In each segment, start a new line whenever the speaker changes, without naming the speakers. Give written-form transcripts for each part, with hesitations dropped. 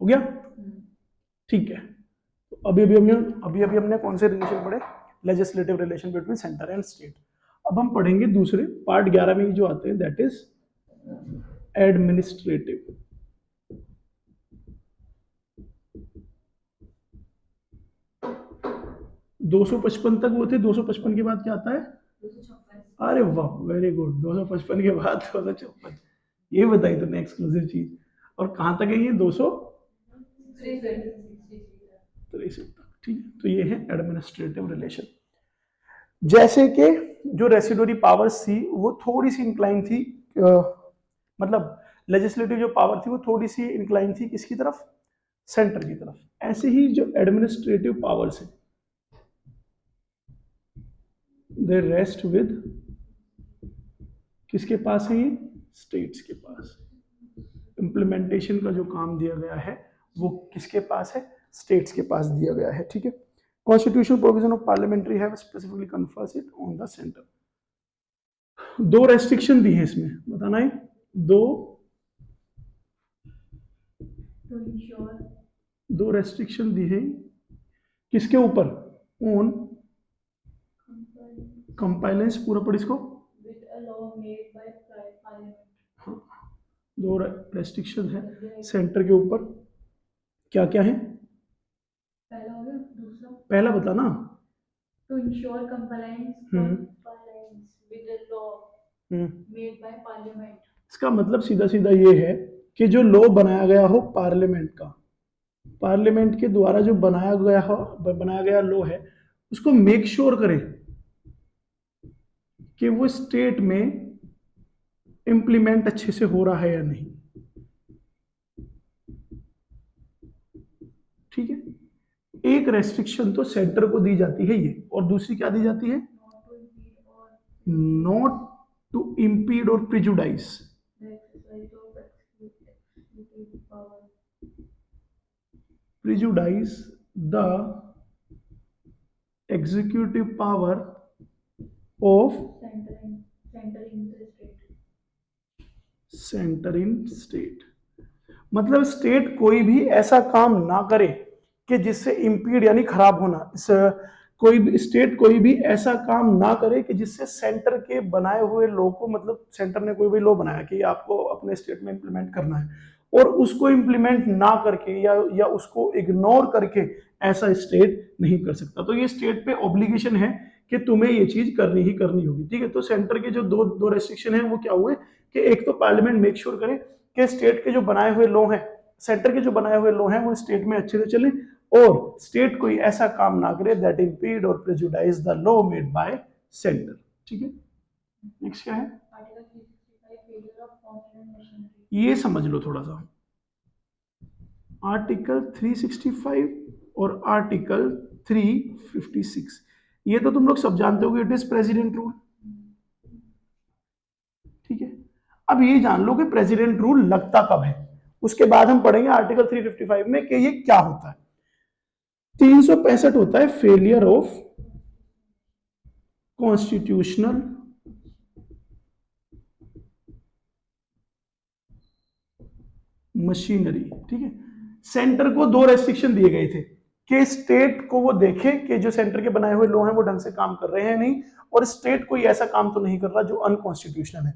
हो गया? ठीक है। तो अभी हमने कौन से रिलेशन पढ़े? Legislative relation between centre and state. अब हम पढ़ेंगे दूसरे पार्ट 11 में जो आते हैं, दैट इज एडमिनिस्ट्रेटिव। 255 तक वो थे, 255 के बाद क्या आता है? अरे वाह, वेरी गुड। 255 के बाद 256, ये बताई तुमने एक्सक्लूसिव चीज। और कहां तक है ये? 263 तक। ठीक है, तो ये है एडमिनिस्ट्रेटिव रिलेशन। जैसे कि जो रेसिडोरी पावर्स थी वो थोड़ी सी इंक्लाइन थी, मतलब लेजिस्लेटिव जो पावर थी वो थोड़ी सी इंक्लाइन थी किसकी तरफ? सेंटर की तरफ। ऐसे ही जो एडमिनिस्ट्रेटिव पावर्स है, दे रेस्ट विद किसके पास है? ये स्टेट्स के पास। इम्प्लीमेंटेशन का जो काम दिया गया है वो किसके पास है? स्टेट्स के पास दिया गया है। ठीक है। Constitution provision of parliamentary have specifically confers it on the centre. दो रेस्ट्रिक्शन दी है इसमें, बताना है। दो दो रेस्ट्रिक्शन दी है किसके ऊपर? On compliance. पूरा पढ़ इसको। हाँ, दो रेस्ट्रिक्शन है सेंटर के ऊपर। क्या क्या है? पहला बताना। To ensure compliance with the law made by parliament. इसका मतलब सीधा सीधा ये है कि जो लॉ बनाया गया हो पार्लियामेंट का, पार्लियामेंट के द्वारा जो बनाया गया लॉ है, उसको मेक श्योर करे कि वो स्टेट में इंप्लीमेंट अच्छे से हो रहा है या नहीं। ठीक है। एक रेस्ट्रिक्शन तो सेंटर को दी जाती है ये, और दूसरी क्या दी जाती है? नॉट टू इम्पीड और prejudice the executive power of centre in state. मतलब स्टेट कोई भी ऐसा काम ना करे कि जिससे इम्पीड यानी खराब होना, कोई भी स्टेट कोई भी ऐसा काम ना करे कि जिससे सेंटर के बनाए हुए लॉ को, मतलब सेंटर ने कोई भी लॉ बनाया कि आपको अपने स्टेट में इंप्लीमेंट करना है, और उसको इंप्लीमेंट ना करके या उसको इग्नोर करके ऐसा स्टेट नहीं कर सकता। तो ये स्टेट पे ऑब्लिगेशन है कि तुम्हें ये चीज करनी ही करनी होगी। ठीक है। तो सेंटर के जो दो दो रेस्ट्रिक्शन है वो क्या हुए कि एक तो पार्लियामेंट मेक श्योर करे कि स्टेट के जो बनाए हुए लॉ हैं, सेंटर के जो बनाए हुए लॉ हैं वो स्टेट में अच्छे से चले, और स्टेट कोई ऐसा काम ना करे दैट इंपीड और prejudice the law made bye centre. ठीक है। नेक्स्ट क्या है? ये समझ लो थोड़ा सा। आर्टिकल 365 और आर्टिकल 356, ये तो तुम लोग सब जानते हो, इट इज प्रेसिडेंट रूल। ठीक है। अब ये जान लो कि प्रेसिडेंट रूल लगता कब है, उसके बाद हम पढ़ेंगे आर्टिकल 355 में कि ये क्या होता है। 365 होता है फेलियर ऑफ कॉन्स्टिट्यूशनल मशीनरी। ठीक है। सेंटर को दो रेस्ट्रिक्शन दिए गए थे कि स्टेट को वो देखे कि जो सेंटर के बनाए हुए लॉ हैं वो ढंग से काम कर रहे हैं नहीं, और स्टेट कोई ऐसा काम तो नहीं कर रहा जो अनकॉन्स्टिट्यूशनल है।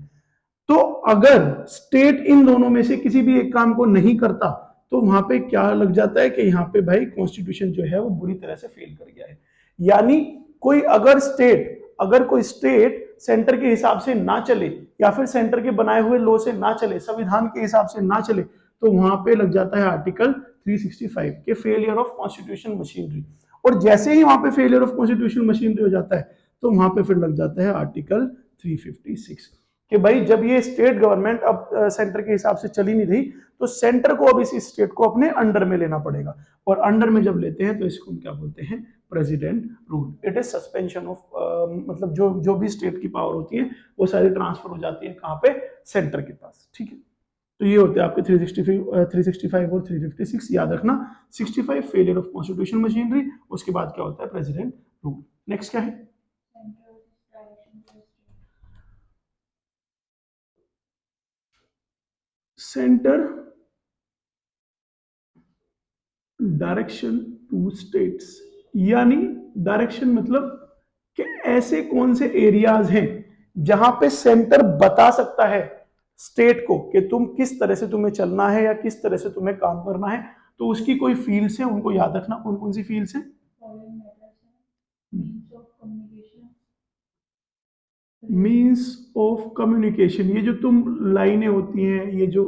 तो अगर स्टेट इन दोनों में से किसी भी एक काम को नहीं करता तो वहां पे क्या लग जाता है कि यहाँ पे भाई कॉन्स्टिट्यूशन जो है वो बुरी तरह से फेल कर गया है। यानी कोई स्टेट सेंटर के हिसाब से ना चले, या फिर सेंटर के बनाए हुए लॉ से ना चले, संविधान के हिसाब से ना चले, तो वहां पे लग जाता है आर्टिकल 365 के फेलियर ऑफ कॉन्स्टिट्यूशन मशीनरी। और जैसे ही वहां पे फेलियर ऑफ कॉन्स्टिट्यूशन मशीनरी हो जाता है तो वहां पे फिर लग जाता है आर्टिकल 356 कि भाई जब ये स्टेट गवर्नमेंट अब सेंटर के हिसाब से चली नहीं रही, तो सेंटर को अब इस स्टेट को अपने अंडर में लेना पड़ेगा, और अंडर में जब लेते हैं तो इसको हम क्या बोलते हैं? President rule. It is suspension of, मतलब जो जो भी स्टेट की पावर होती है वो सारी ट्रांसफर हो जाती है कहाँ पे? सेंटर के पास। ठीक है। तो ये होते हैं आपके 365 और 356, याद रखना। 65 फेलियर ऑफ कॉन्स्टिट्यूशन मशीनरी, उसके बाद क्या होता है? President rule. नेक्स्ट क्या है? सेंटर डायरेक्शन टू स्टेट्स, यानी डायरेक्शन मतलब कि ऐसे कौन से एरियाज हैं जहां पे सेंटर बता सकता है स्टेट को कि तुम किस तरह से तुम्हें चलना है या किस तरह से तुम्हें काम करना है। तो उसकी कोई फील्ड्स है, उनको याद रखना कौन कौन सी फील्ड्स हैं। मीन्स ऑफ कम्युनिकेशन, ये जो तुम लाइनें होती हैं, ये जो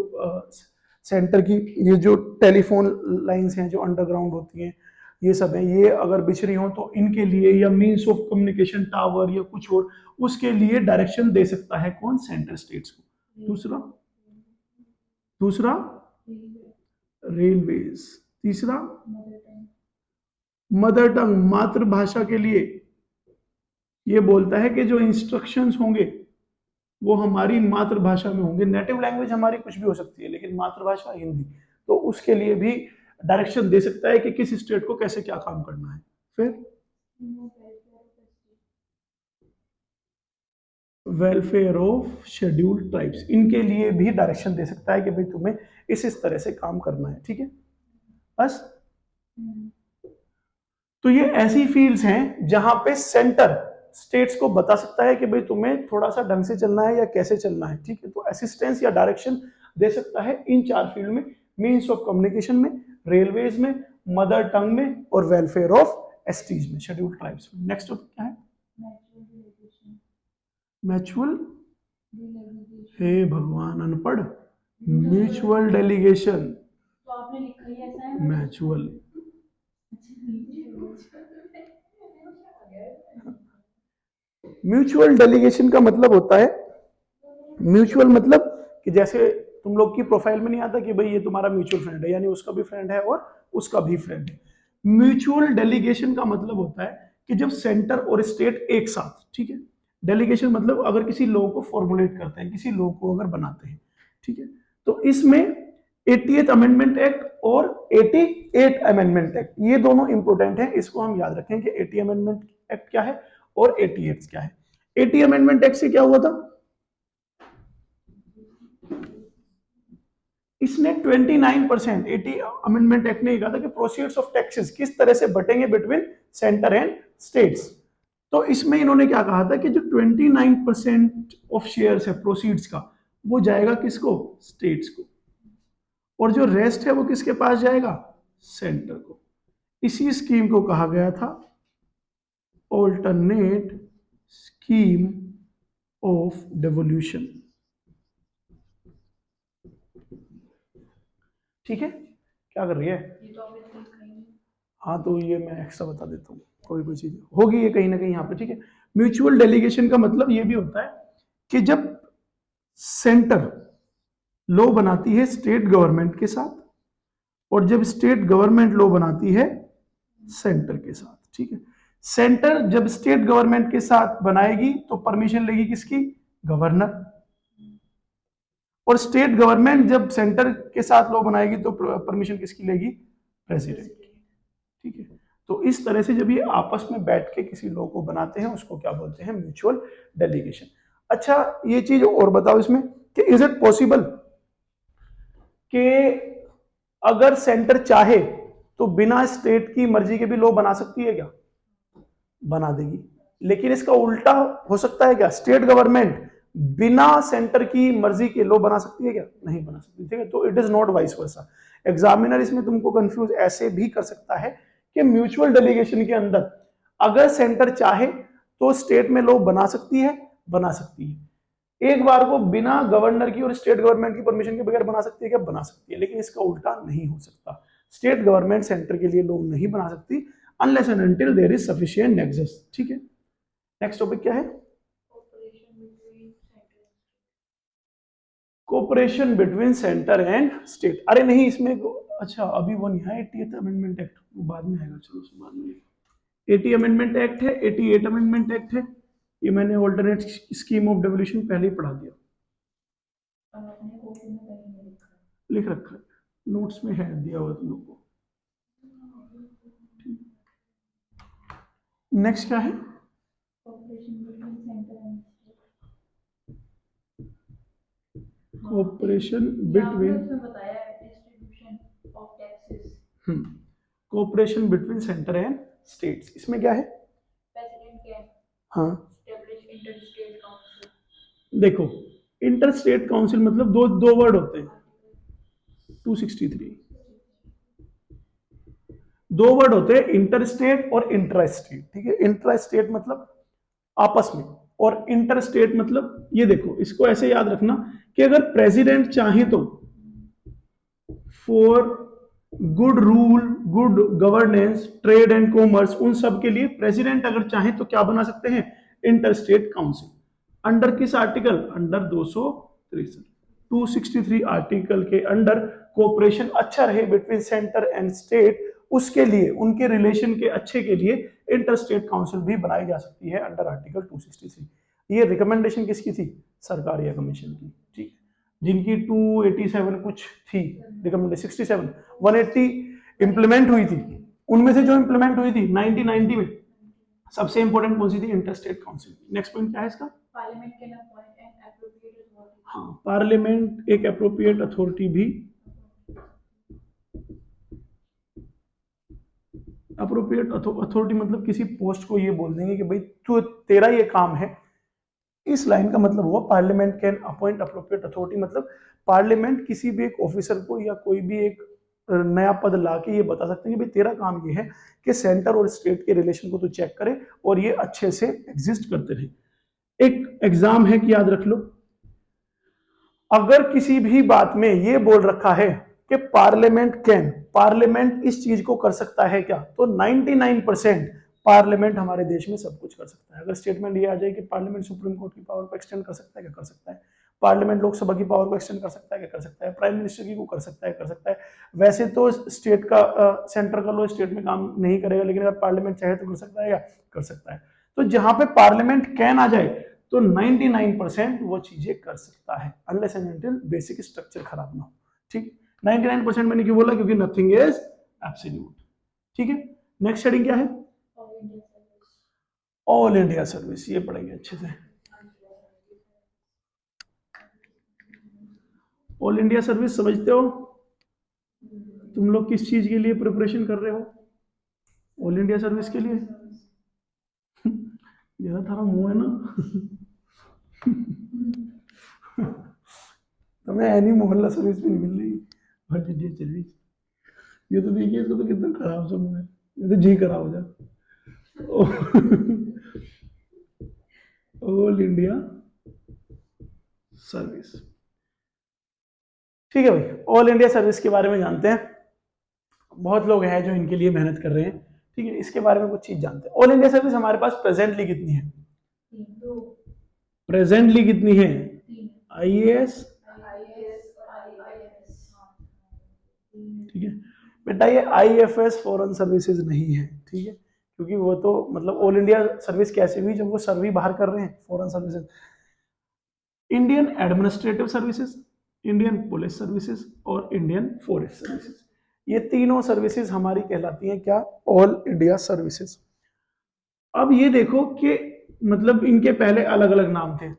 सेंटर की ये जो टेलीफोन लाइंस हैं जो अंडरग्राउंड होती हैं, ये सब है, ये अगर बिछड़ी हो तो इनके लिए, या मीन्स ऑफ कम्युनिकेशन टावर या कुछ और, उसके लिए डायरेक्शन दे सकता है कौन, सेंटर स्टेट्स को। दूसरा, दूसरा रेलवेज। तीसरा मदर टंग, मातृभाषा के लिए ये बोलता है कि जो इंस्ट्रक्शंस होंगे वो हमारी मातृभाषा में होंगे। नेटिव लैंग्वेज हमारी कुछ भी हो सकती है लेकिन मातृभाषा हिंदी, तो उसके लिए भी डायरेक्शन दे सकता है कि किस स्टेट को कैसे क्या काम करना है। फिर वेलफेयर ऑफ शेड्यूल्ड ट्राइब्स, इनके लिए भी डायरेक्शन दे सकता है कि भाई तुम्हें इस तरह से काम करना है, ठीक है। बस, तो ये ऐसी फील्ड्स हैं जहां पे सेंटर स्टेट्स को बता सकता है कि भाई तुम्हें थोड़ा सा ढंग से चलना है या कैसे चलना है, ठीक है। तो असिस्टेंस या डायरेक्शन दे सकता है इन चार फील्ड में, मीन्स ऑफ कम्युनिकेशन में, रेलवेज में, मदर टंग में, और वेलफेयर ऑफ एसटीज में, शेड्यूल्ड ट्राइब्स में। नेक्स्ट टॉपिक क्या है, म्यूचुअल, हे भगवान अनपढ़, म्यूचुअल डेलीगेशन, तो आपने लिखा ही ऐसा है म्यूचुअल। म्यूचुअल डेलीगेशन का मतलब होता है, म्यूचुअल मतलब कि जैसे तुम लोग की प्रोफाइल में नहीं आता कि भाई ये तुम्हारा म्यूचुअल फ्रेंड है, यानी उसका भी फ्रेंड है और उसका भी फ्रेंड है। म्यूचुअल डेलीगेशन का मतलब होता है कि जब सेंटर और स्टेट एक साथ, ठीक है। डेलीगेशन मतलब अगर किसी लॉ को फॉर्मुलेट करते हैं, किसी लॉ को अगर बनाते हैं, ठीक है। तो इसमें 80th अमेंडमेंट एक्ट और 88 अमेंडमेंट एक्ट, ये दोनों इंपोर्टेंट है, इसको हम याद रखें कि 80 अमेंडमेंट एक्ट क्या है और 88 क्या है। 80 अमेंडमेंट एक्ट से क्या हुआ था, इसने 29%, 80 अमेंडमेंट एक्ट ने कहा था कि प्रोसीड्स ऑफ टैक्सेस किस तरह से बटेंगे बिटवीन सेंटर एंड स्टेट्स। तो इसमें इन्होंने क्या कहा था कि जो 29% ऑफ शेयर्स है प्रोसीड्स का, वो जाएगा किसको, स्टेट्स को, और जो रेस्ट है वो किसके पास जाएगा, सेंटर को। इसी स्कीम को कहा गया था ऑल्टरनेट स्कीम ऑफ डेवोल्यूशन, ठीक है। क्या कर रही है, हाँ तो ये मैं एक्स्ट्रा बता देता हूँ, कोई कोई चीज होगी ये कहीं ना कहीं यहाँ पे, ठीक है। म्यूचुअल डेलीगेशन का मतलब ये भी होता है कि जब सेंटर लॉ बनाती है स्टेट गवर्नमेंट के साथ, और जब स्टेट गवर्नमेंट लॉ बनाती है सेंटर के साथ, ठीक है। सेंटर जब स्टेट गवर्नमेंट के साथ बनाएगी तो परमिशन लेगी किसकी, गवर्नर, और स्टेट गवर्नमेंट जब सेंटर के साथ लॉ बनाएगी तो परमिशन किसकी लेगी, प्रेसिडेंट की, ठीक है। तो इस तरह से जब ये आपस में बैठ के किसी लॉ को बनाते हैं उसको क्या बोलते हैं, म्यूचुअल डेलीगेशन। अच्छा, ये चीज और बताओ इसमें कि इज इट पॉसिबल कि अगर सेंटर चाहे तो बिना स्टेट की मर्जी के भी लॉ बना सकती है क्या, बना देगी। लेकिन इसका उल्टा हो सकता है क्या, स्टेट गवर्नमेंट बिना सेंटर की मर्जी के लॉ बना सकती है क्या, नहीं बना सकती, ठीक है। तो it is not vice versa. Examiner इसमें तुमको कंफ्यूज ऐसे भी कर सकता है कि म्यूचुअल डेलीगेशन के अंदर अगर सेंटर चाहे तो स्टेट में लॉ बना सकती है, बना सकती है, एक बार को बिना गवर्नर की और स्टेट गवर्नमेंट की परमिशन के बगैर बना सकती है क्या, बना सकती है, लेकिन इसका उल्टा नहीं हो सकता। स्टेट गवर्नमेंट सेंटर के लिए लॉ नहीं बना सकती unless and until there is sufficient nexus, ठीक है। नेक्स्ट टॉपिक क्या है, cooperation between centre and state. अरे नहीं इसमें अच्छा अभी वो नहीं है 80th अमेंडमेंट एक्ट, वो बाद में आएगा, चलो उसके बाद में। 80 अमेंडमेंट एक्ट है, 88 अमेंडमेंट एक्ट है, ये मैंने ऑल्टरनेट स्कीम ऑफ डेवोल्यूशन पहले ही पढ़ा दिया, लिख रखा है नोट्स में, है दिया हुआ तुम लोग को। नेक्स्ट क्या है, cooperation between, cooperation between centre and states, इसमें क्या है?
प्रेसिडेंट कैन
हाँ
एस्टैब्लिश इंटर स्टेट काउंसिल।
देखो, इंटर स्टेट काउंसिल मतलब दो दो वर्ड होते हैं, 263 दो वर्ड होते हैं, इंटर स्टेट और इंट्रा स्टेट। ठीक है, इंट्रा स्टेट मतलब आपस में, और इंटर स्टेट मतलब ये देखो, इसको ऐसे याद रखना कि अगर प्रेसिडेंट चाहे तो for good rule, good governance, trade and commerce, उन सब के लिए प्रेसिडेंट अगर चाहे तो क्या बना सकते हैं? Inter state council. अंडर किस आर्टिकल? अंडर 263, 263 आर्टिकल के अंडर कोऑपरेशन अच्छा रहे बिटवीन सेंटर एंड स्टेट, उसके लिए, उनके रिलेशन के अच्छे के लिए इंटर स्टेट काउंसिल भी बनाई जा सकती है अंडर आर्टिकल 263। ये रिकमेंडेशन किसकी थी? सरकार या कमीशन की। ठीक है, जिनकी 287 कुछ थी रिकमेंडेशन, 67 180 इंप्लीमेंट हुई थी, उनमें से जो इंप्लीमेंट हुई थी 1990 में, सबसे इंपॉर्टेंट कौन सी थी? Inter state council. Next point क्या है इसका?
Parliament can appoint an appropriate authority.
हाँ, पार्लियामेंट एक अप्रोप्रिएट अथॉरिटी भी, अप्रोप्रिएट अथॉरिटी मतलब किसी पोस्ट को ये बोल देंगे कि भाई तू, तेरा ये काम है, इस लाइन का मतलब हुआ parliament can appoint appropriate authority, मतलब पार्लियामेंट किसी भी एक ऑफिसर को या कोई भी एक नया पद ला के ये बता सकते हैं कि भाई तेरा काम ये है कि सेंटर और स्टेट के रिलेशन को तू चेक करे और ये अच्छे से एग्जिस्ट करते रहे। एक एग्जाम है कि याद रख लो, अगर किसी भी बात में ये बोल रखा है कि पार्लियामेंट कैन, पार्लियामेंट इस चीज को कर सकता है क्या, तो 99% पार्लियामेंट हमारे देश में सब कुछ कर सकता है। अगर स्टेटमेंट ये आ जाए कि पार्लियामेंट सुप्रीम कोर्ट की पावर को एक्सटेंड कर सकता है, क्या कर सकता है? पार्लियामेंट लोकसभा की पावर को एक्सटेंड कर सकता है, क्या कर सकता है? प्राइम मिनिस्टर की को कर सकता है, कर सकता है। वैसे तो स्टेट का सेंटर का लो स्टेट में काम नहीं करेगा, लेकिन अगर पार्लियामेंट चाहे तो कर सकता है, या कर सकता है। तो जहां पे पार्लियामेंट कैन आ जाए तो 99% वो चीजें कर सकता है, unless and until basic structure खराब ना हो। ठीक, 99% मैंने क्यों बोला? क्योंकि नथिंग इज एब्सोल्यूट। ठीक है, नेक्स्ट हेडिंग क्या है? ऑल इंडिया सर्विस, ये पढ़ेंगे अच्छे से। ऑल इंडिया सर्विस समझते हो? तुम लोग किस चीज के लिए प्रिपरेशन कर रहे हो? ऑल इंडिया सर्विस के लिए? जरा थारा मुंह है ना। तुम्हें एनी मोहल्ला सर्विस भी नहीं मिल रही, ऑल इंडिया सर्विस। ये तो देखिए, इसको तो कितना खराब सा मुंह है, ये तो जी खराब हो जाए। ऑल इंडिया सर्विस, ठीक है भाई। ऑल इंडिया सर्विस के बारे में जानते हैं, बहुत लोग हैं जो इनके लिए मेहनत कर रहे हैं। ठीक है, इसके बारे में कुछ चीज जानते हैं। ऑल इंडिया सर्विस हमारे पास प्रेजेंटली कितनी है? प्रेजेंटली कितनी है? आईएएस, ठीक है बेटा, ये आईएफएस फॉरेन सर्विसेज नहीं है। ठीक है, क्योंकि वो तो मतलब ऑल इंडिया सर्विस कैसे हुई जब वो सर्वी बाहर कर रहे हैं foreign services. Indian administrative services, Indian police services और इंडियन फॉरेस्ट सर्विसेज, ये तीनों सर्विसेज हमारी कहलाती हैं क्या? All India services. अब ये देखो कि मतलब इनके पहले अलग अलग नाम थे।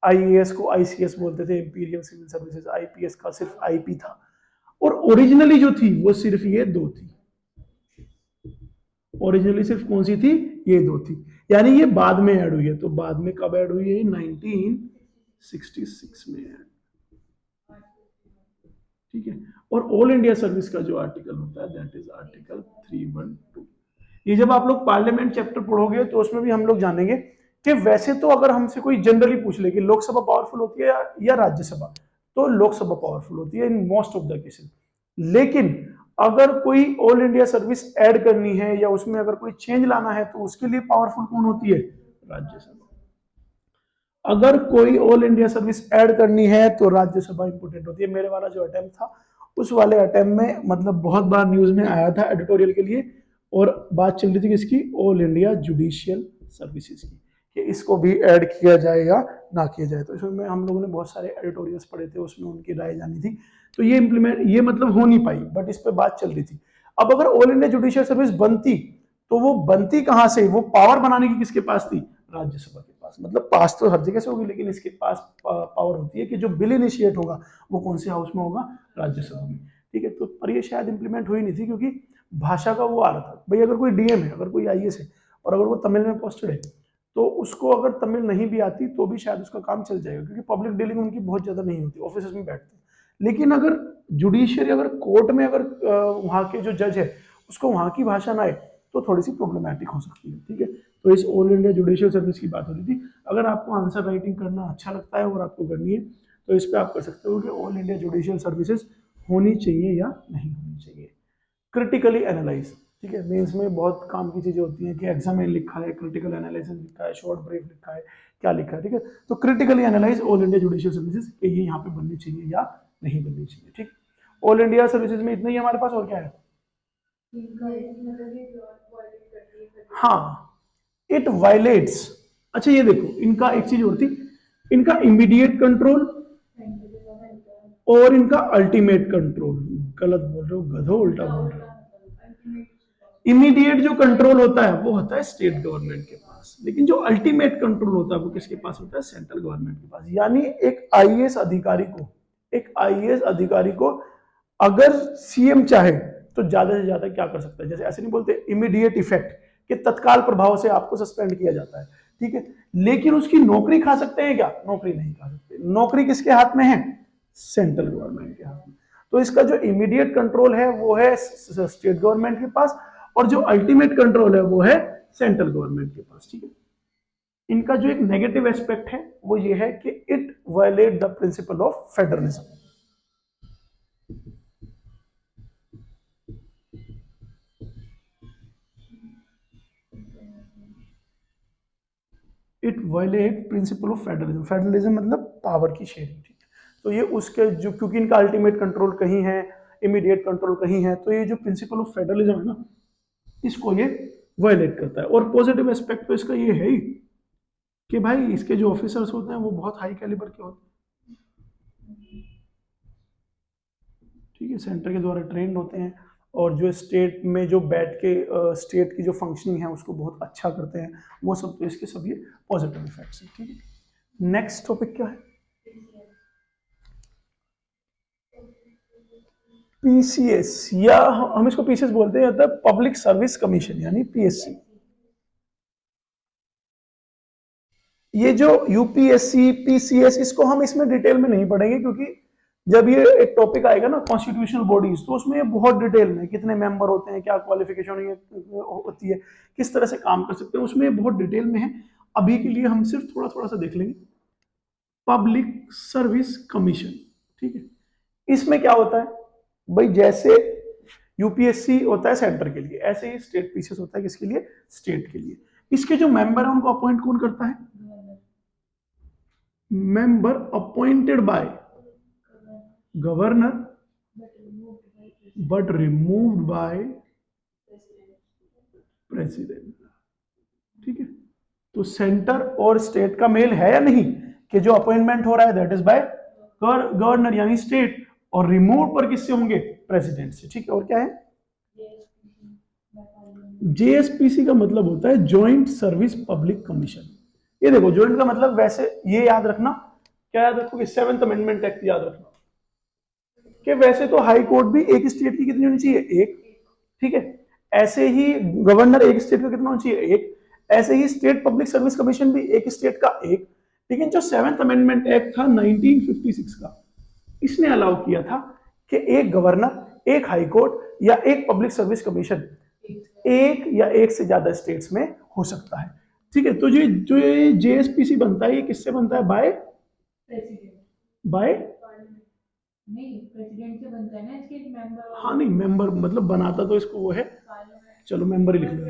आईएएस को आईसीएस बोलते थे, इंपीरियल सिविल सर्विसेज। आईपीएस का सिर्फ आईपी था, और ओरिजिनली जो थी वो सिर्फ ये दो थी। ओरिजिनली सिर्फ कौन सी थी? ये दो थी, यानी ये बाद में ऐड हुई है। तो बाद में कब ऐड हुई है? 1966 में ऐड। ठीक है, और ऑल इंडिया सर्विस का जो आर्टिकल होता है दैट इज आर्टिकल 312। ये जब आप लोग पार्लियामेंट चैप्टर पढ़ोगे तो उसमें भी हम लोग जानेंगे कि वैसे तो अगर हमसे कोई जनरली पूछ ले कि लोकसभा पावरफुल होती है या राज्यसभा, तो लोकसभा पावरफुल होती है in most of the cases. लेकिन अगर कोई ऑल इंडिया सर्विस ऐड करनी है या उसमें अगर कोई चेंज लाना है तो उसके लिए पावरफुल कौन होती है? राज्यसभा। अगर कोई ऑल इंडिया सर्विस ऐड करनी है तो राज्यसभा इंपोर्टेंट होती है। मेरे वाला जो अटेम्प्ट था, उस वाले अटेम्प्ट में मतलब बहुत बार न्यूज में आया था एडिटोरियल के लिए, और बात चल रही थी किसकी? ऑल इंडिया जुडिशियल सर्विसेज की, कि इसको भी ऐड किया जाए या ना किया जाए। तो इसमें हम लोगों ने बहुत सारे एडिटोरियल्स पढ़े थे, उसमें उनकी राय जानी थी। तो ये इंप्लीमेंट, ये मतलब हो नहीं पाई, बट इस पर बात चल रही थी। अब अगर ऑल इंडिया जुडिशियल सर्विस बनती तो वो बनती कहां से? वो पावर बनाने की किसके पास थी? राज्यसभा के पास। मतलब पास तो हर जगह से होगी, लेकिन इसके पास पावर होती है कि जो बिल इनिशिएट होगा वो कौन से हाउस में होगा? राज्यसभा में। ठीक है, तो पर ये शायद इंप्लीमेंट हुई नहीं थी क्योंकि भाषा का वो आ रहा था भाई, अगर कोई डीएम है, अगर कोई आईएएस है और अगर वो तमिल में पोस्टेड है तो उसको अगर तमिल नहीं भी आती तो भी शायद उसका काम चल जाएगा, क्योंकि पब्लिक डीलिंग उनकी बहुत ज़्यादा नहीं होती, ऑफिस में बैठते हैं। लेकिन अगर जुडिशियरी, अगर कोर्ट में अगर वहाँ के जो जज है उसको वहाँ की भाषा ना आए तो थोड़ी सी प्रॉब्लमेटिक हो सकती है, ठीक है। तो इस ऑल इंडिया जुडिशियल सर्विस की बात हो रही थी। अगर आपको आंसर राइटिंग करना अच्छा लगता है और आपको करनी है तो इस पर आप कर सकते हो कि ऑल इंडिया जुडिशियल सर्विसेज होनी चाहिए या नहीं होनी चाहिए। क्रिटिकली एनालाइज, ठीक है, मेंस में बहुत काम की चीजें होती हैं कि एग्जाम में लिखा है, क्रिटिकल एनालिसिस लिखा है, शॉर्ट ब्रीफ लिखा है, क्या लिखा है, ठीक है। तो critically analyse all India judicial services, ये यहाँ पे बननी चाहिए या नहीं बननी चाहिए, ठीक। ऑल इंडिया सर्विसेज में इतना ही हमारे पास, और क्या है? हाँ, इट वायलेट्स। अच्छा ये देखो, इनका एक चीज और थी, इनका इमीडिएट कंट्रोल और इनका अल्टीमेट कंट्रोल। गलत बोल रहे हो गधो, उल्टा बोल रहे हो। इमीडिएट जो कंट्रोल होता है वो होता है स्टेट गवर्नमेंट के पास, लेकिन जो अल्टीमेट कंट्रोल होता है वो किसके पास होता है? सेंट्रल गवर्नमेंट के पास। यानी एक आईएएस अधिकारी को, एक आईएएस अधिकारी को अगर सीएम चाहे तो ज्यादा से ज्यादा क्या कर सकता है? जैसे ऐसे नहीं बोलते इमीडिएट इफेक्ट, कि तत्काल प्रभाव से आपको सस्पेंड किया जाता है, ठीक है। लेकिन उसकी नौकरी खा सकते हैं क्या? नौकरी नहीं खा सकते। नौकरी किसके हाथ में है? सेंट्रल गवर्नमेंट के हाथ में। तो इसका जो इमीडिएट कंट्रोल है वो है स्टेट गवर्नमेंट के पास, और जो अल्टीमेट कंट्रोल है वो है सेंट्रल गवर्नमेंट के पास, ठीक है। इनका जो एक नेगेटिव एस्पेक्ट है वो ये है कि it violate the principle of federalism. It violate principle of federalism. Federalism मतलब पावर की शेयरिंग, ठीक है। तो ये उसके जो, क्योंकि इनका अल्टीमेट कंट्रोल कहीं है, इमीडिएट कंट्रोल कहीं है, तो ये जो प्रिंसिपल ऑफ फेडरलिज्म है ना, इसको ये वायलेट करता है। और पॉजिटिव एस्पेक्ट तो इसका ये है ही कि भाई इसके जो ऑफिसर्स होते हैं वो बहुत हाई कैलिबर के होते हैं, ठीक है, सेंटर के द्वारा ट्रेंड होते हैं, और जो स्टेट में जो बैठ के स्टेट की जो फंक्शनिंग है उसको बहुत अच्छा करते हैं, वो सब तो इसके सब ये पॉजिटिव इफेक्ट्स हैं, ठीक है। नेक्स्ट टॉपिक क्या है? पीसीएस, या हम इसको पीसीएस बोलते हैं, या पब्लिक सर्विस कमीशन यानी पीएससी। ये जो यूपीएससी पीसीएस, इसको हम इसमें डिटेल में नहीं पढ़ेंगे, क्योंकि जब ये एक टॉपिक आएगा ना कॉन्स्टिट्यूशनल बॉडीज, तो उसमें ये बहुत डिटेल में कितने मेंबर होते हैं, क्या क्वालिफिकेशन होती है, किस तरह से काम कर सकते हैं, उसमें ये बहुत डिटेल में है। अभी के लिए हम सिर्फ थोड़ा थोड़ा सा देख लेंगे। पब्लिक सर्विस कमीशन, ठीक है। इसमें क्या होता है भाई? जैसे यूपीएससी होता है सेंटर के लिए, ऐसे ही स्टेट पीसीएस होता है किसके लिए? स्टेट के लिए। इसके जो मेंबर है उनको अपॉइंट कौन करता है? Member appointed by governor but removed by president, ठीक है। तो सेंटर और स्टेट का मेल है या नहीं, कि जो अपॉइंटमेंट हो रहा है दैट इज बाय गवर्नर यानी स्टेट, और रिमूव पर किससे होंगे? प्रेसिडेंट से, ठीक है। और क्या है? जेएसपीसी का मतलब होता है ज्वाइंट सर्विस पब्लिक कमीशन। ये देखो, ज्वाइंट का मतलब वैसे ये याद रखना, क्या याद रखोगे? 7th अमेंडमेंट एक्ट याद रखना, कि वैसे तो हाई कोर्ट भी एक स्टेट की कितनी होनी चाहिए? एक, ठीक है। ऐसे ही गवर्नर एक स्टेट का कितना होना चाहिए? एक। ऐसे ही स्टेट पब्लिक सर्विस कमीशन भी एक स्टेट का एक। लेकिन जो 7th अमेंडमेंट एक्ट था 1956 का, इसने अलाउ किया था कि एक गवर्नर, एक हाई कोर्ट या एक पब्लिक सर्विस कमीशन एक या एक से ज्यादा स्टेट्स में हो सकता है, ठीक है। तो ये जो ये जेएसपीसी बनता है, ये किससे बनता है? बाय बाय
नहीं, प्रेसिडेंट से बनता है ना, इसके मेंबर।
हाँ नहीं, मेंबर मतलब बनाता तो इसको वो है, चलो मेंबर ही लिख लो।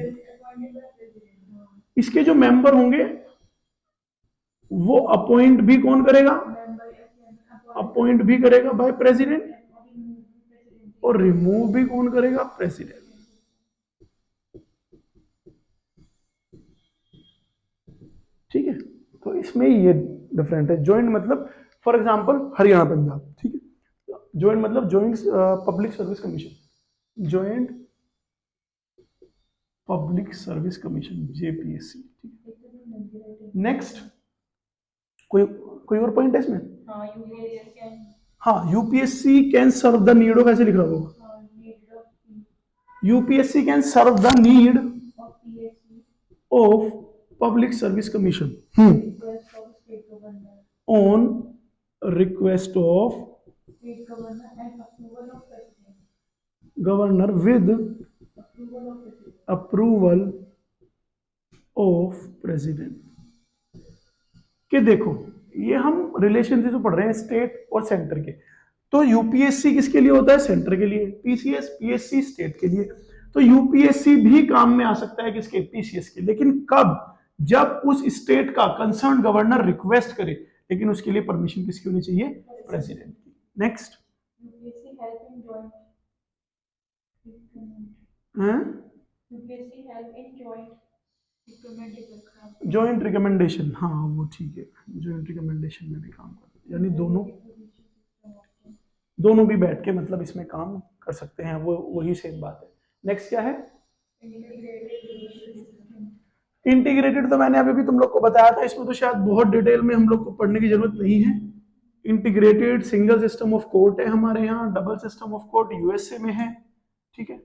इसके जो मेंबर होंगे वो अपॉइंट भी कौन करेगा? अपॉइंट भी करेगा बाय प्रेसिडेंट, और रिमूव भी कौन करेगा? प्रेसिडेंट, ठीक है। तो इसमें ये डिफरेंट है। ज्वाइंट मतलब फॉर एग्जांपल हरियाणा पंजाब, ठीक है। ज्वाइंट मतलब joint public service commission, joint public service commission JPSC, ठीक है। नेक्स्ट, कोई कोई और पॉइंट है इसमें?
हाँ, यूपीएससी
हाँ, UPSC can serve the need of, ऐसे लिख रहा होगा,
need of
UPSC can serve the need
PSC
of public service commission
request of state governor
on request of
state governor and approval of president
governor with
approval of president
approval of president. कि देखो, ये हम relation जो पढ़ रहे हैं state और centre के, तो यूपीएससी किसके लिए होता है? सेंटर के लिए। पीसीएस पीएससी स्टेट के लिए। तो यूपीएससी भी काम में आ सकता है किसके? पीसीएस के। लेकिन कब? जब उस स्टेट का कंसर्न गवर्नर रिक्वेस्ट करे, लेकिन उसके लिए परमिशन किसकी होनी चाहिए? प्रेसिडेंट की। Next,
UPSC help in joint UPSC help in joint recommendation
joint recommendation, हाँ वो ठीक है, जॉइंट रिकमेंडेशन में भी काम करते हैं, यानी दोनों भी बैठ के मतलब इसमें काम कर सकते हैं, वो वही सेम बात है। नेक्स्ट क्या है? इंटीग्रेटेड तो मैंने अभी भी तुम लोग को बताया था, इसमें तो शायद बहुत डिटेल में हम लोग को पढ़ने की जरूरत नहीं है। Integrated single system of court है हमारे यहाँ, double system of court USA में है, ठीक है।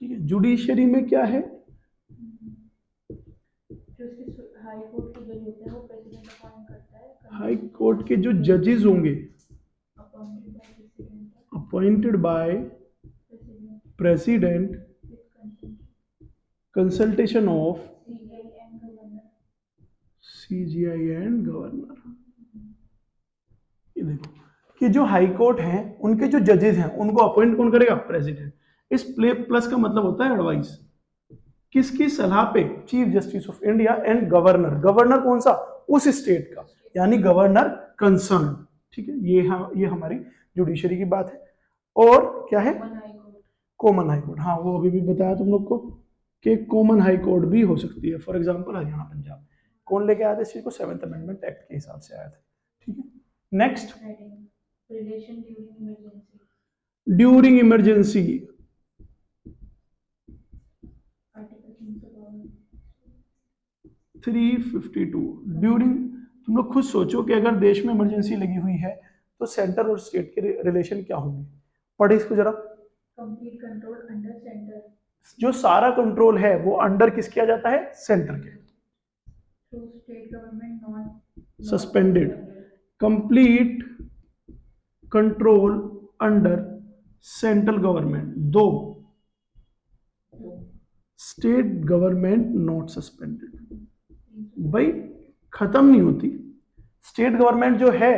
ठीक है, जुडिशियरी में क्या है?
हाई कोर्ट के जज होते हैं वो प्रेसिडेंट अपॉइंट करता है।
हाई कोर्ट के जो जजेस होंगे
appointed by
appointed by president, consultation of CGI and governor. ये देखो कि जो हाई कोर्ट हैं उनके जो जजेस हैं उनको अपॉइंट कौन करेगा? प्रेसिडेंट। इस प्लस का मतलब होता है एडवाइस। किसकी सलाह पे? Chief justice of India and governor. Governor कौन सा? उस स्टेट का, यानी गवर्नर कंसर्न। ठीक है, ये हमारी जुडिशरी की बात है। और क्या है? Common high court. हाँ, वो अभी भी बताया तुम लोग को कि कॉमन हाई कोर्ट भी हो सकती है। For example Haryana Punjab. कौन लेके आया था इस चीज को? 7th अमेंडमेंट एक्ट के हिसाब से आया था। ठीक है, next,
relation during emergency.
During emergency,
article
352 during. तुम लोग खुद सोचो कि अगर देश में इमरजेंसी लगी हुई है तो सेंटर और स्टेट के रिलेशन क्या होंगे? पढ़े इसको जरा।
Complete control under centre.
जो सारा कंट्रोल है वो अंडर किसके आ जाता है? सेंटर के।
State government not
suspended. Complete control under central government. दो, स्टेट गवर्नमेंट नॉट सस्पेंडेड। भाई खत्म नहीं होती। स्टेट गवर्नमेंट जो है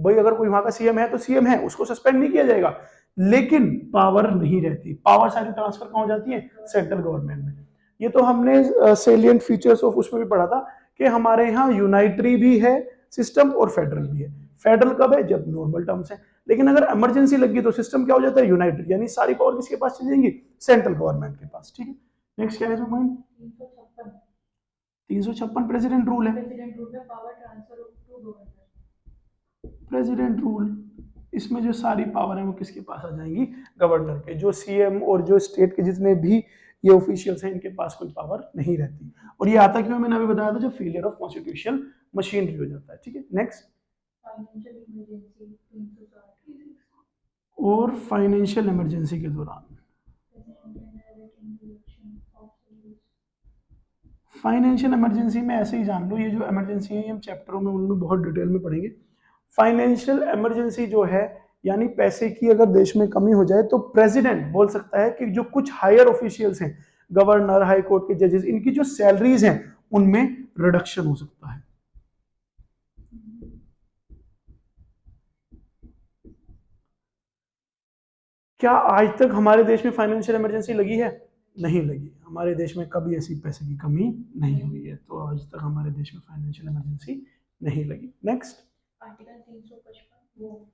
भाई, अगर कोई वहां का सीएम है तो सीएम है, उसको सस्पेंड नहीं किया जाएगा, लेकिन पावर नहीं रहती। पावर सारी ट्रांसफर कहाँ हो जाती है? सेंट्रल गवर्नमेंट में। ये तो हमने सेलिएंट फीचर्स ऑफ उसमें भी पढ़ा था कि हमारे यहाँ यूनाइटरी भी है सिस्टम और फेडरल भी है। फेडरल कब है? जब नॉर्मल टर्म्स है। लेकिन अगर इमरजेंसी लगी तो सिस्टम क्या हो जाता है? यूनाइटरी, यानी सारी पावर किसके पास चली जाएंगी? सेंट्रल गवर्नमेंट के पास। ठीक है, नेक्स्ट क्या है पॉइंट? 356 प्रेसिडेंट रूल है।
प्रेसिडेंट रूल में power transfer to governor.
President rule, इसमें जो सारी पावर है वो किसके पास आ जाएंगी? गवर्नर के। जो सीएम और जो स्टेट के जितने भी ये ऑफिशियल्स हैं इनके पास कोई पावर नहीं रहती। और ये आता क्यों? मैंने अभी बताया था, जो फेलियर ऑफ कॉन्स्टिट्यूशनल मशीनरी हो जाता है। ठीक है, नेक्स्ट,
फाइनेंशियल इमरजेंसी 360।
और फाइनेंशियल इमरजेंसी के दौरान फाइनेंशियल इमरजेंसी में ऐसे ही जान लो, ये जो इमरजेंसी है हम चैप्टरों में उनमें बहुत डिटेल में पढ़ेंगे। फाइनेंशियल इमरजेंसी जो है, यानी पैसे की अगर देश में कमी हो जाए तो प्रेसिडेंट बोल सकता है कि जो कुछ हायर ऑफिशियल्स हैं, गवर्नर, हाई कोर्ट के जजेस, इनकी जो सैलरीज हैं उनमें रिडक्शन हो सकता है। क्या आज तक हमारे देश में फाइनेंशियल इमरजेंसी लगी है? नहीं लगी। हमारे देश में कभी ऐसी पैसे की कमी नहीं हुई है, तो आज तक हमारे देश में फाइनेंशियल इमरजेंसी नहीं लगी। नेक्स्ट,
आर्टिकल 355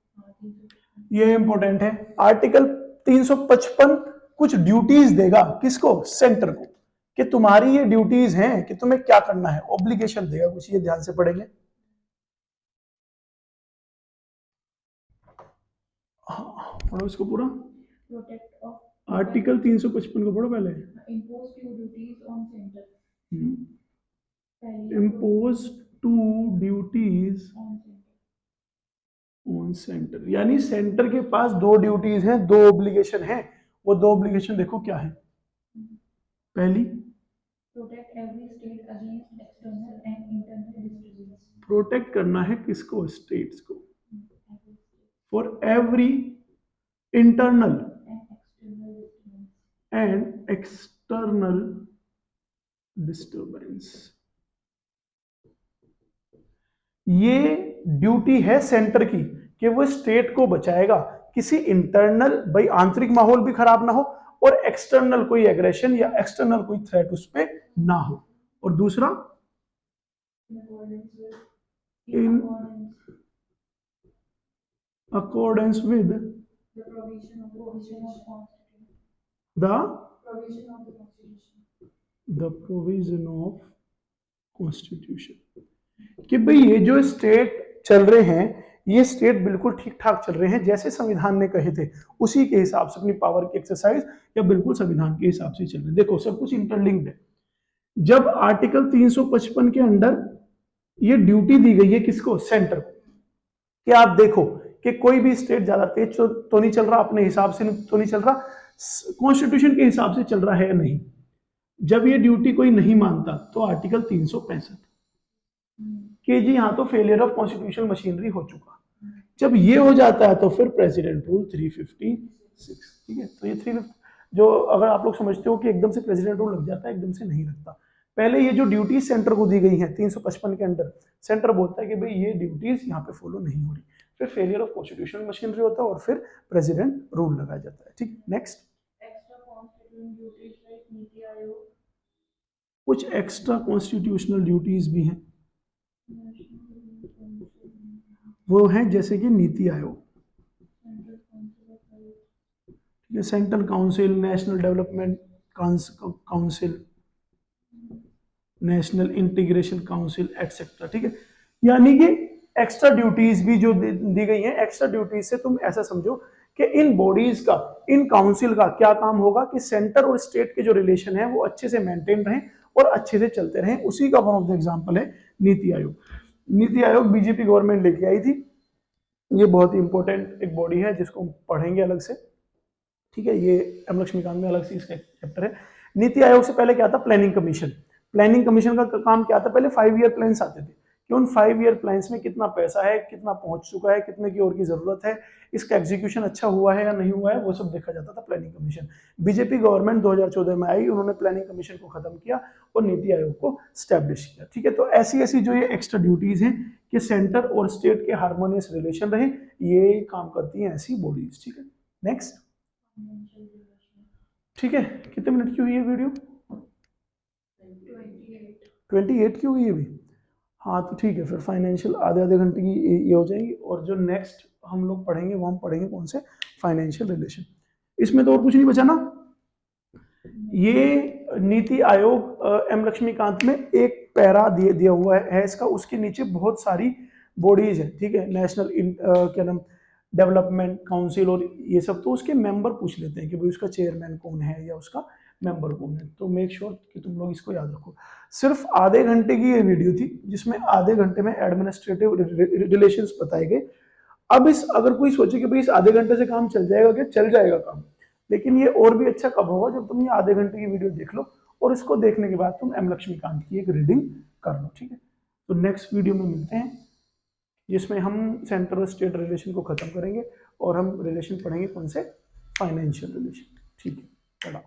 ये इंपॉर्टेंट है। आर्टिकल 355 कुछ ड्यूटीज देगा किसको? सेंटर को, कि तुम्हारी ये ड्यूटीज हैं कि तुम्हें क्या करना है, ऑब्लिगेशन देगा कुछ। ये ध्यान से पढ़ेंगे। पढ़ो इसको पूरा।
प्रोटेक्ट ऑफ
आर्टिकल 355 को पढ़ो पहले।
impose few duties on center पहली
इम्पोज 2 ड्यूटीज ऑन सेंटर, यानी सेंटर के पास 2 ड्यूटीज हैं, 2 ऑब्लिगेशन हैं। वो 2 ऑब्लिगेशन देखो क्या है। पहली,
protect every state against external and internal disturbance.
Protect करना है किसको? स्टेट्स को। For every internal and external disturbance. ये ड्यूटी है सेंटर की कि वो स्टेट को बचाएगा, किसी इंटरनल, भाई आंतरिक माहौल भी खराब ना हो, और एक्सटर्नल कोई एग्रेशन या एक्सटर्नल कोई थ्रेट उस पे ना हो। और दूसरा, in accordance with the provision of constitution. कि भाई ये जो स्टेट चल रहे हैं, ये स्टेट बिल्कुल ठीक ठाक चल रहे हैं, जैसे संविधान ने कहे थे उसी के हिसाब से अपनी पावर की एक्सरसाइज या बिल्कुल संविधान के हिसाब से चल रहे हैं। देखो सब कुछ इंटरलिंक्ड है। जब आर्टिकल 355 के अंडर ये ड्यूटी दी गई है किसको? सेंटर को, कि आप देखो कि कोई भी स्टेट ज्यादा तेज तो नहीं चल रहा, अपने हिसाब से तो नहीं चल रहा, कॉन्स्टिट्यूशन के हिसाब से चल रहा है या नहीं। जब ये ड्यूटी कोई नहीं मानता तो आर्टिकल 365 कि जी हाँ, तो फेलियर ऑफ कॉन्स्टिट्यूशनल मशीनरी हो चुका। जब ये हो जाता है तो फिर प्रेसिडेंट रूल 356, ठीक है। तो ये 350 जो, अगर आप लोग समझते हो कि एकदम से प्रेसिडेंट रूल लग जाता है, एकदम से नहीं लगता। पहले ये जो ड्यूटीज सेंटर को दी गई हैं 355 के अंदर, सेंटर बोलता है कि भाई ये ड्यूटीज यहाँ पे फॉलो नहीं हो रही, फिर फेलियर ऑफ कॉन्स्टिट्यूशनल मशीनरी होता है और फिर प्रेसिडेंट रूल लगाया जाता है, ठीक। नेक्स्ट, कुछ एक्स्ट्रा कॉन्स्टिट्यूशनल ड्यूटीज भी हैं, वो हैं जैसे कि NITI Aayog, central council, national development council, national integration council etcetera, ठीक है। यानी कि एक्स्ट्रा ड्यूटीज भी जो दी गई हैं, एक्स्ट्रा ड्यूटीज से तुम ऐसा समझो कि इन बॉडीज का, इन काउंसिल का क्या काम होगा कि सेंटर और स्टेट के जो रिलेशन है वो अच्छे से मेंटेन रहें और अच्छे से चलते रहें। उसी का वन ऑफ द एग्जांपल है नीति आयोग। नीति आयोग बीजेपी गवर्नमेंट लेके आई थी। ये बहुत ही इंपॉर्टेंट एक बॉडी है जिसको हम पढ़ेंगे अलग से, ठीक है। ये एम लक्ष्मीकांत में अलग से इसका चैप्टर है। नीति आयोग से पहले क्या था? Planning commission. प्लानिंग कमीशन का काम क्या था? पहले 5 ईयर प्लान्स आते थे कि उन 5 ईयर प्लान्स में कितना पैसा है, कितना पहुंच चुका है, कितने की और की जरूरत है, इसका एग्जीक्यूशन अच्छा हुआ है या नहीं हुआ है, वो सब देखा जाता था प्लानिंग कमीशन। बीजेपी गवर्नमेंट 2014 में आई, उन्होंने प्लानिंग कमीशन को खत्म किया और नीति आयोग को स्टैब्लिश किया, ठीक है। तो ऐसी ऐसी जो ये एक्स्ट्रा ड्यूटीज हैं कि सेंटर और स्टेट के हार्मोनियस रिलेशन रहे, ये काम करती हैं ऐसी बॉडीज, ठीक है। नेक्स्ट, ठीक है। कितने मिनट की हुई है वीडियो? 28 की हुई है अभी। हाँ तो ठीक है, फिर फाइनेंशियल आधे आधे घंटे की ये हो जाएगी। और जो नेक्स्ट हम लोग पढ़ेंगे वो हम पढ़ेंगे कौन से? Financial relation. इसमें तो और कुछ नहीं बचा ना। ये नीति आयोग एम लक्ष्मीकांत में एक पैरा दिया हुआ है इसका, उसके नीचे बहुत सारी बॉडीज है, ठीक है। नेशनल क्या नाम, डेवलपमेंट काउंसिल और ये सब, तो उसके मेंबर पूछ लेते हैं कि भाई उसका चेयरमैन कौन है या उसका मेंबर कौन है। तो मेक श्योर कि तुम लोग इसको याद रखो। सिर्फ आधे घंटे की ये वीडियो थी जिसमें आधे घंटे में एडमिनिस्ट्रेटिव रिलेशंस बताए गए। अब इस, अगर कोई सोचे कि भाई इस आधे घंटे से काम चल जाएगा, क्या चल जाएगा काम, लेकिन ये और भी अच्छा कब होगा जब तुम ये आधे घंटे की वीडियो देख लो और इसको देखने के बाद तुम एम लक्ष्मीकांत की एक रीडिंग कर लो, ठीक है। तो नेक्स्ट वीडियो में मिलते हैं जिसमें हम सेंटर और स्टेट रिलेशन को खत्म करेंगे और हम रिलेशन पढ़ेंगे कौन से? फाइनेंशियल रिलेशन, ठीक है।